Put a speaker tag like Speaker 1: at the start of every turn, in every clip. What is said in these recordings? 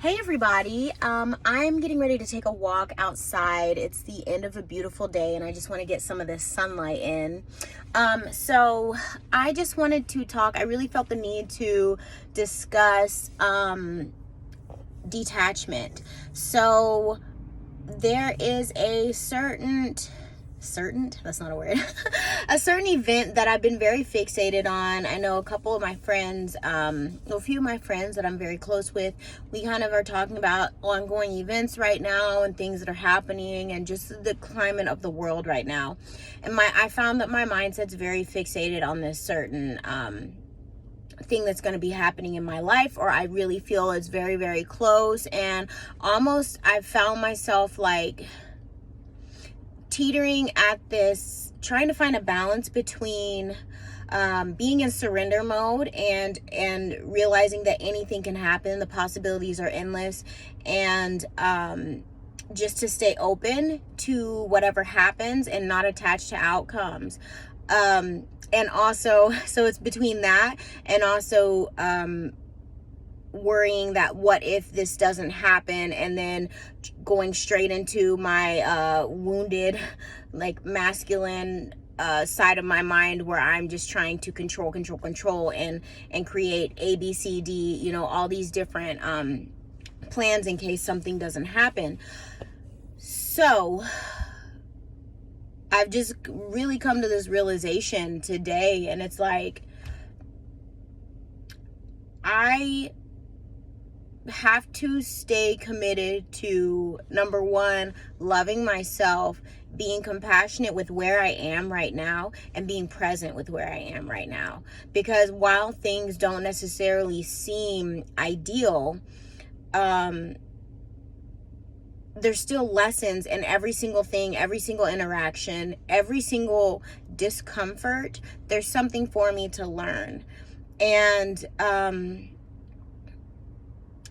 Speaker 1: Hey everybody, I'm getting ready to take a walk outside. It's the end of a beautiful day and I just want to get some of this sunlight in. So I just wanted to talk. I really felt the need to discuss detachment. So there is a certain, that's not a word, a certain event that I've been very fixated on. I know a couple of my friends, a few of my friends that I'm very close with, we kind of are talking about ongoing events right now and things that are happening and just the climate of the world right now. And I found that my mindset's very fixated on this certain thing that's going to be happening in my life, or I really feel it's very, very close. And almost I've found myself like teetering at this, trying to find a balance between being in surrender mode and realizing that anything can happen, the possibilities are endless, and just to stay open to whatever happens and not attached to outcomes. And also, so it's between that and also worrying that what if this doesn't happen, and then going straight into my wounded, like masculine side of my mind, where I'm just trying to control and create A, B, C, D, all these different plans in case something doesn't happen. So I've just really come to this realization today, and it's like I have to stay committed to, number one, loving myself, being compassionate with where I am right now, and being present with where I am right now. Because while things don't necessarily seem ideal, there's still lessons in every single thing, every single interaction, every single discomfort. There's something for me to learn. And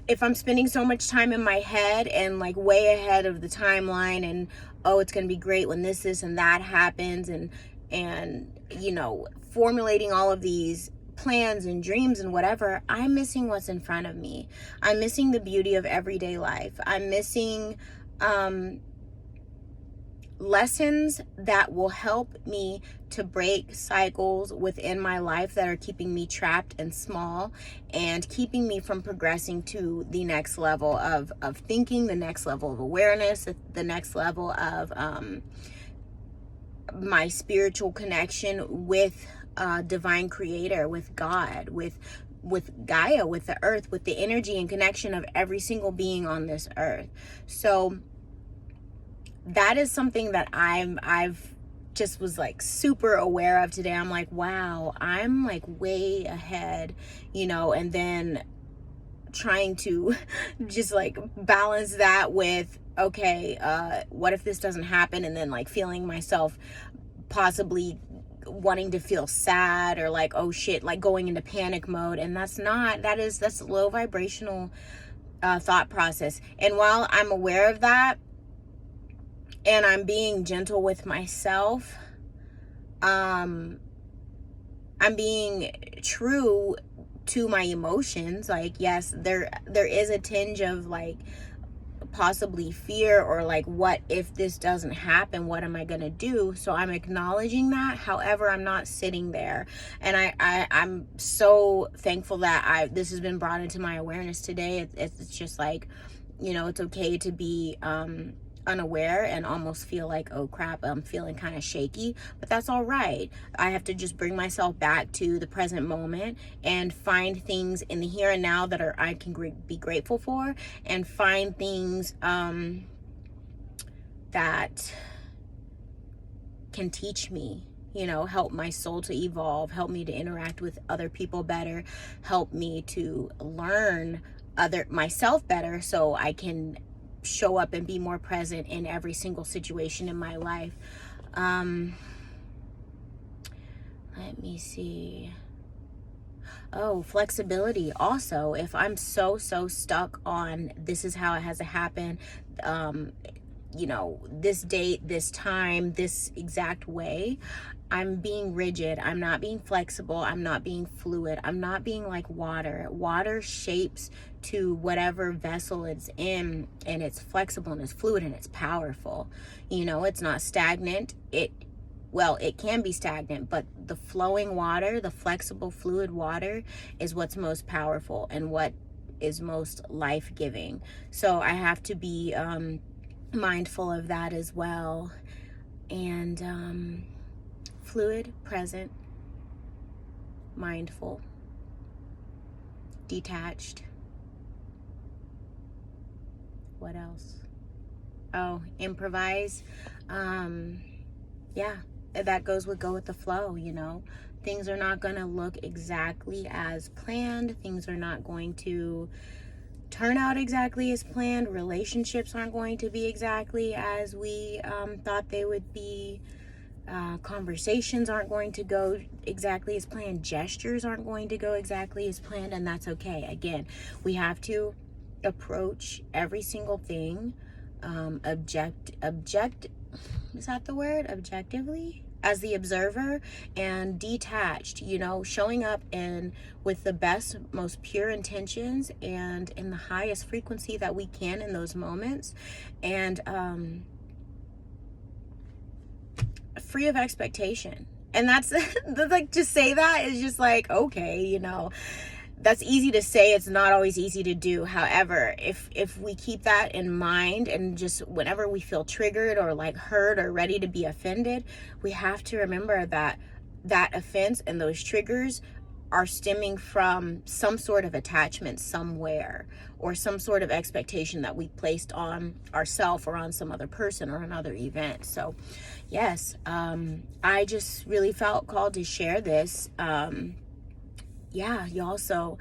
Speaker 1: if I'm spending so much time in my head and like way ahead of the timeline, and it's going to be great when this and that happens, and formulating all of these plans and dreams and whatever, I'm missing what's in front of me. I'm missing the beauty of everyday life. I'm missing lessons that will help me to break cycles within my life that are keeping me trapped and small, and keeping me from progressing to the next level of thinking, the next level of awareness, the next level of my spiritual connection with divine creator, with God, with Gaia, with the earth, with the energy and connection of every single being on this earth. So that is something that I've just was like super aware of today. I'm like, wow, I'm like way ahead, and then trying to just like balance that with, okay, what if this doesn't happen? And then like feeling myself possibly wanting to feel sad, or like, oh shit, like going into panic mode. And that's low vibrational thought process. And while I'm aware of that, and I'm being gentle with myself, I'm being true to my emotions. Like, yes, there is a tinge of like possibly fear, or like, what if this doesn't happen? What am I gonna do? So I'm acknowledging that. However, I'm not sitting there. And I'm so thankful that this has been brought into my awareness today. It's just like, it's okay to be unaware and almost feel like, oh crap, I'm feeling kind of shaky, but that's all right. I have to just bring myself back to the present moment and find things in the here and now that I can be grateful for, and find things that can teach me, help my soul to evolve, help me to interact with other people better, help me to learn myself better, so I can show up and be more present in every single situation in my life. Let me see. Oh, flexibility. Also, if I'm so stuck on this is how it has to happen, this date, this time, this exact way, I'm being rigid. I'm not being flexible. I'm not being fluid. I'm not being like water. Water shapes to whatever vessel it's in, and it's flexible and it's fluid and it's powerful. You know, it's not stagnant. It can be stagnant, but the flowing water, the flexible fluid water is what's most powerful and what is most life-giving. So I have to be mindful of that as well. And fluid, present, mindful, detached. What else? Oh, improvise. Yeah, that goes with go with the flow, you know. Things are not going to look exactly as planned. Things are not going to turn out exactly as planned. Relationships aren't going to be exactly as we thought they would be. Conversations aren't going to go exactly as planned. Gestures aren't going to go exactly as planned, and that's okay. Again, we have to approach every single thing is that the word? Objectively, as the observer, and detached, you know, showing up and with the best, most pure intentions and in the highest frequency that we can in those moments, and free of expectation. And that's like, to say that is just like, okay, you know, that's easy to say. It's not always easy to do. However, if we keep that in mind, and just whenever we feel triggered or like hurt or ready to be offended, we have to remember that that offense and those triggers are stemming from some sort of attachment somewhere, or some sort of expectation that we placed on ourselves or on some other person or another event. So yes, I just really felt called to share this. Yeah, y'all. So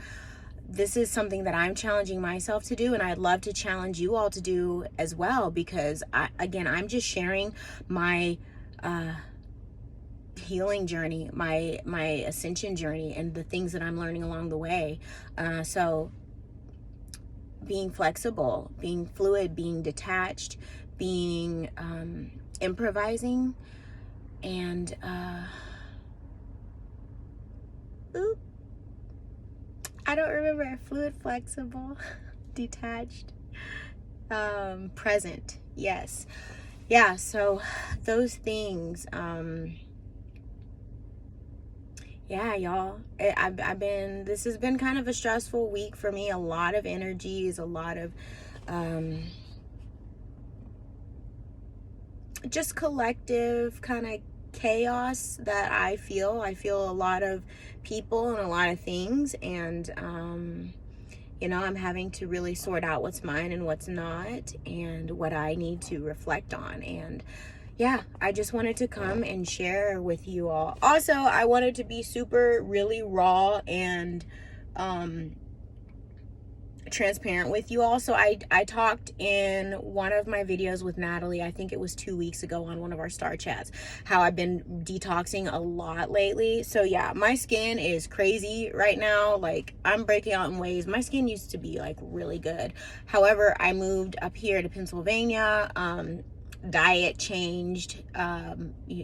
Speaker 1: this is something that I'm challenging myself to do, and I'd love to challenge you all to do as well, because I'm just sharing my healing journey, my ascension journey, and the things that I'm learning along the way. So being flexible, being fluid, being detached, being improvising, and I don't remember. Fluid, flexible, detached, present. Yes. Yeah, so those things, yeah, y'all. This has been kind of a stressful week for me. A lot of energies, a lot of just collective kind of chaos that I feel. I feel a lot of people and a lot of things, and you know, I'm having to really sort out what's mine and what's not, and what I need to reflect on. And yeah, I just wanted to come and share with you all. Also, I wanted to be really raw and transparent with you all. So I talked in one of my videos with Natalie, I think it was 2 weeks ago, on one of our star chats, how I've been detoxing a lot lately. So yeah, my skin is crazy right now. Like, I'm breaking out in ways. My skin used to be like really good. However, I moved up here to Pennsylvania. Diet changed,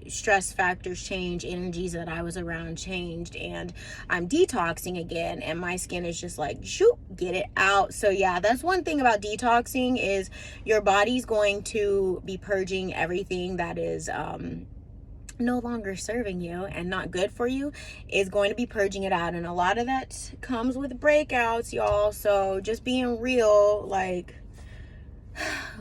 Speaker 1: stress factors changed, energies that I was around changed, and I'm detoxing again, and my skin is just like, shoot, get it out. So yeah, that's one thing about detoxing, is your body's going to be purging everything that is no longer serving you and not good for you, is going to be purging it out. And a lot of that comes with breakouts, y'all. So just being real, like,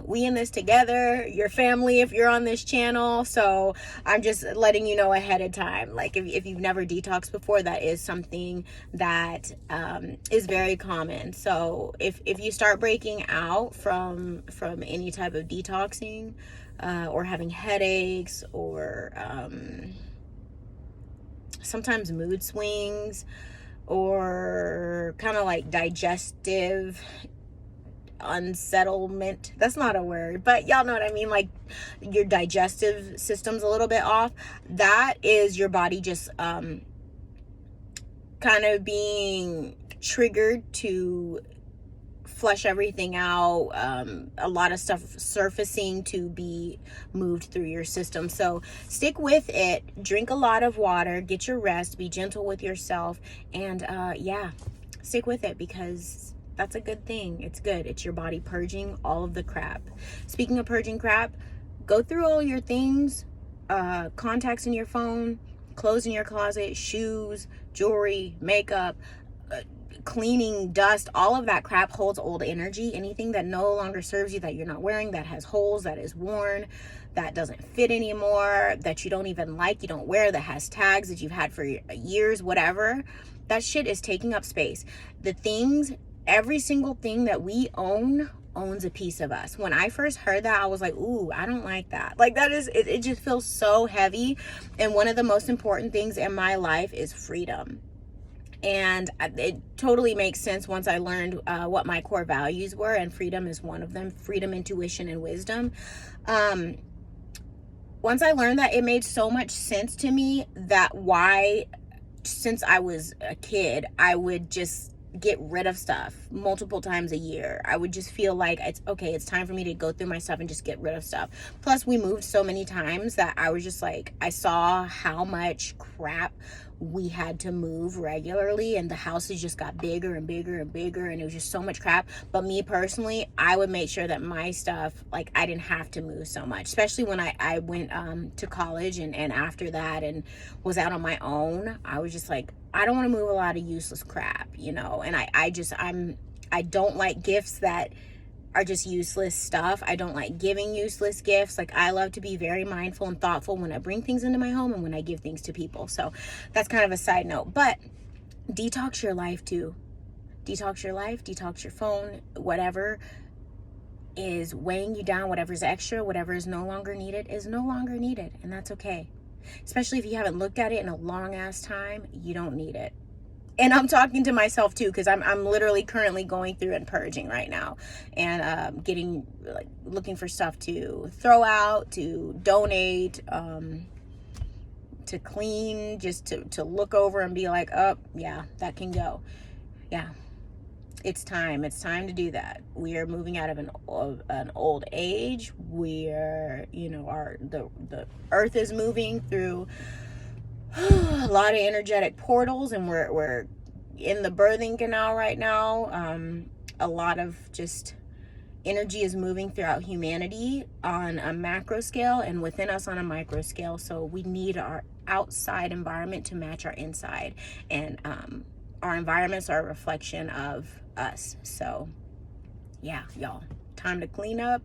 Speaker 1: we in this together, your family, if you're on this channel. So I'm just letting you know ahead of time, like, if you've never detoxed before, that is something that is very common. So if you start breaking out from any type of detoxing, or having headaches, or sometimes mood swings, or kind of like digestive unsettlement, that's not a word, but y'all know what I mean, like your digestive system's a little bit off, that is your body just kind of being triggered to flush everything out, a lot of stuff surfacing to be moved through your system. So stick with it, drink a lot of water, get your rest, be gentle with yourself, and yeah, stick with it, because that's a good thing. It's good. It's your body purging all of the crap. Speaking of purging crap, go through all your things, contacts in your phone, clothes in your closet, shoes, jewelry, makeup, cleaning, dust, all of that crap holds old energy. Anything that no longer serves you, that you're not wearing, that has holes, that is worn, that doesn't fit anymore, that you don't even like, you don't wear, that has tags that you've had for years, whatever, that shit is taking up space. The things, every single thing that we own owns a piece of us. When I first heard that, I was like, ooh, I don't like that. Like, that is, it just feels so heavy. And one of the most important things in my life is freedom. And it totally makes sense once I learned what my core values were, and freedom is one of them. Freedom, intuition, and wisdom. Once I learned that, it made so much sense to me that why, since I was a kid, I would just get rid of stuff multiple times a year. I would just feel like it's okay, it's time for me to go through my stuff and just get rid of stuff. Plus, we moved so many times that I was just like, I saw how much crap we had to move regularly, and the houses just got bigger and bigger and bigger, and it was just so much crap. But me personally, I would make sure that my stuff, like, I didn't have to move so much, especially when I went to college, and after that, and was out on my own. I was just like, I don't want to move a lot of useless crap, you know. And I don't like gifts that are just useless stuff. I don't like giving useless gifts. Like, I love to be very mindful and thoughtful when I bring things into my home and when I give things to people. So that's kind of a side note. But detox your life too. Detox your life, detox your phone, whatever is weighing you down, whatever's extra, whatever is no longer needed is no longer needed. And that's okay. Especially if you haven't looked at it in a long ass time, you don't need it. And I'm talking to myself too, because I'm literally currently going through and purging right now, and getting, like, looking for stuff to throw out, to donate, to clean, just to look over and be like, oh yeah, that can go. Yeah, it's time to do that. We are moving out of an old age. We're, you know, the earth is moving through a lot of energetic portals, and we're in the birthing canal right now. A lot of just energy is moving throughout humanity on a macro scale, and within us on a micro scale. So we need our outside environment to match our inside, and our environments are a reflection of us. So yeah, y'all, time to clean up,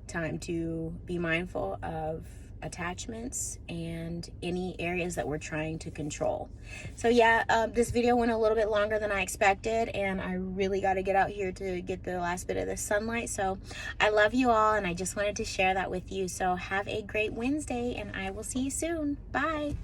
Speaker 1: time to be mindful of attachments and any areas that we're trying to control. So yeah, this video went a little bit longer than I expected, and I really got to get out here to get the last bit of the sunlight. So I love you all, and I just wanted to share that with you. So have a great Wednesday, and I will see you soon. Bye.